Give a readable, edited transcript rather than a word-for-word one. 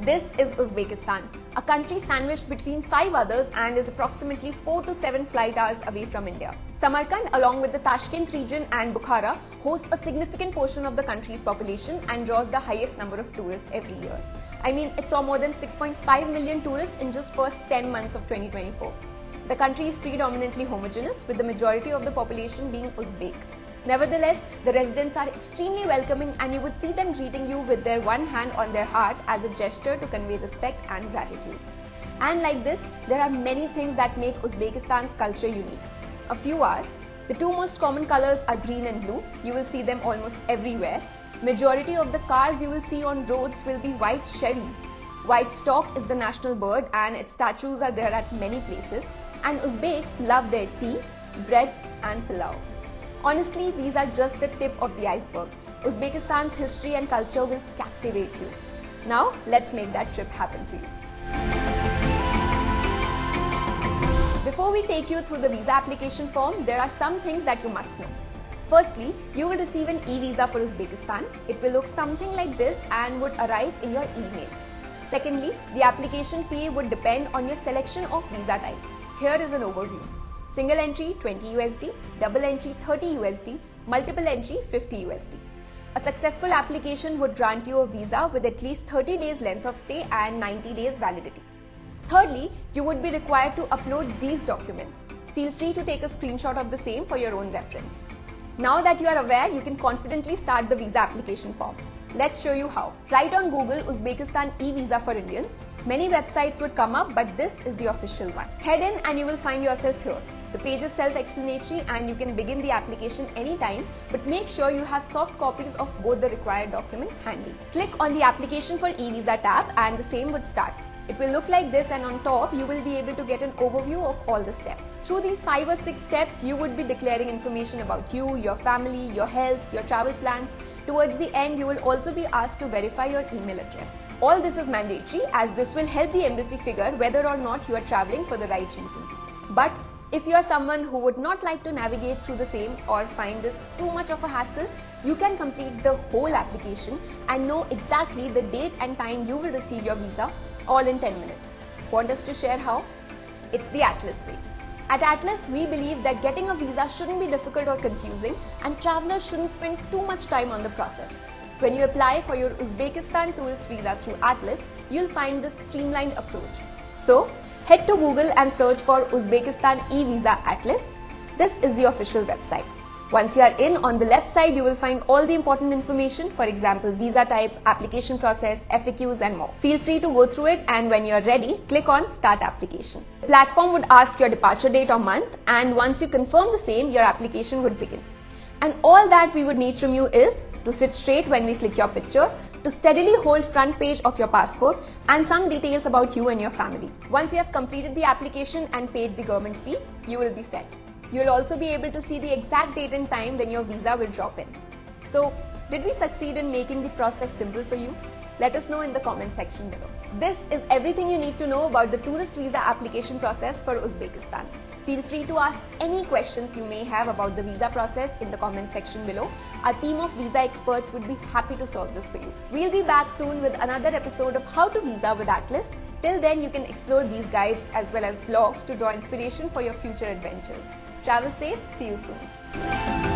This is Uzbekistan, a country sandwiched between 5 others and is approximately 4 to 7 flight hours away from India. Samarkand, along with the Tashkent region and Bukhara, hosts a significant portion of the country's population and draws the highest number of tourists every year. I mean, it saw more than 6.5 million tourists in just first 10 months of 2024. The country is predominantly homogeneous, with the majority of the population being Uzbek. Nevertheless, the residents are extremely welcoming and you would see them greeting you with their one hand on their heart as a gesture to convey respect and gratitude. And like this, there are many things that make Uzbekistan's culture unique. A few are: the two most common colors are green and blue. You will see them almost everywhere. Majority of the cars you will see on roads will be white Chevys. White stork is the national bird and its statues are there at many places. And Uzbeks love their tea, breads and pilau. Honestly, these are just the tip of the iceberg. Uzbekistan's history and culture will captivate you. Now, let's make that trip happen for you. Before we take you through the visa application form, there are some things that you must know. Firstly, you will receive an eVisa for Uzbekistan. It will look something like this and would arrive in your email. Secondly, the application fee would depend on your selection of visa type. Here is an overview. Single entry 20 USD, double entry 30 USD, multiple entry 50 USD. A successful application would grant you a visa with at least 30 days length of stay and 90 days validity. Thirdly, you would be required to upload these documents. Feel free to take a screenshot of the same for your own reference. Now that you are aware, you can confidently start the visa application form. Let's show you how. Write on Google Uzbekistan eVisa for Indians. Many websites would come up, but this is the official one. Head in and you will find yourself here. The page is self-explanatory and you can begin the application anytime, but make sure you have soft copies of both the required documents handy. Click on the application for eVisa tab and the same would start. It will look like this, and on top you will be able to get an overview of all the steps. Through these 5 or 6 steps, you would be declaring information about you, your family, your health, your travel plans. Towards the end, you will also be asked to verify your email address. All this is mandatory as this will help the embassy figure whether or not you are traveling for the right reasons. But if you are someone who would not like to navigate through the same or find this too much of a hassle, you can complete the whole application and know exactly the date and time you will receive your visa, all in 10 minutes. Want us to share how? It's the Atlys way. At Atlys, we believe that getting a visa shouldn't be difficult or confusing, and travelers shouldn't spend too much time on the process. When you apply for your Uzbekistan tourist visa through Atlys, you'll find this streamlined approach. So, head to Google and search for Uzbekistan eVisa Atlys. This is the official website. Once you are in, on the left side you will find all the important information, for example visa type, application process, FAQs and more. Feel free to go through it, and when you are ready, click on Start Application. The platform would ask your departure date or month, and once you confirm the same, your application would begin. And all that we would need from you is to sit straight when we click your picture, to steadily hold front page of your passport, and some details about you and your family. Once you have completed the application and paid the government fee, you will be set. You will also be able to see the exact date and time when your visa will drop in. So, did we succeed in making the process simple for you? Let us know in the comment section below. This is everything you need to know about the tourist visa application process for Uzbekistan. Feel free to ask any questions you may have about the visa process in the comment section below. Our team of visa experts would be happy to solve this for you. We'll be back soon with another episode of How to Visa with Atlys. Till then, you can explore these guides as well as vlogs to draw inspiration for your future adventures. Travel safe, see you soon.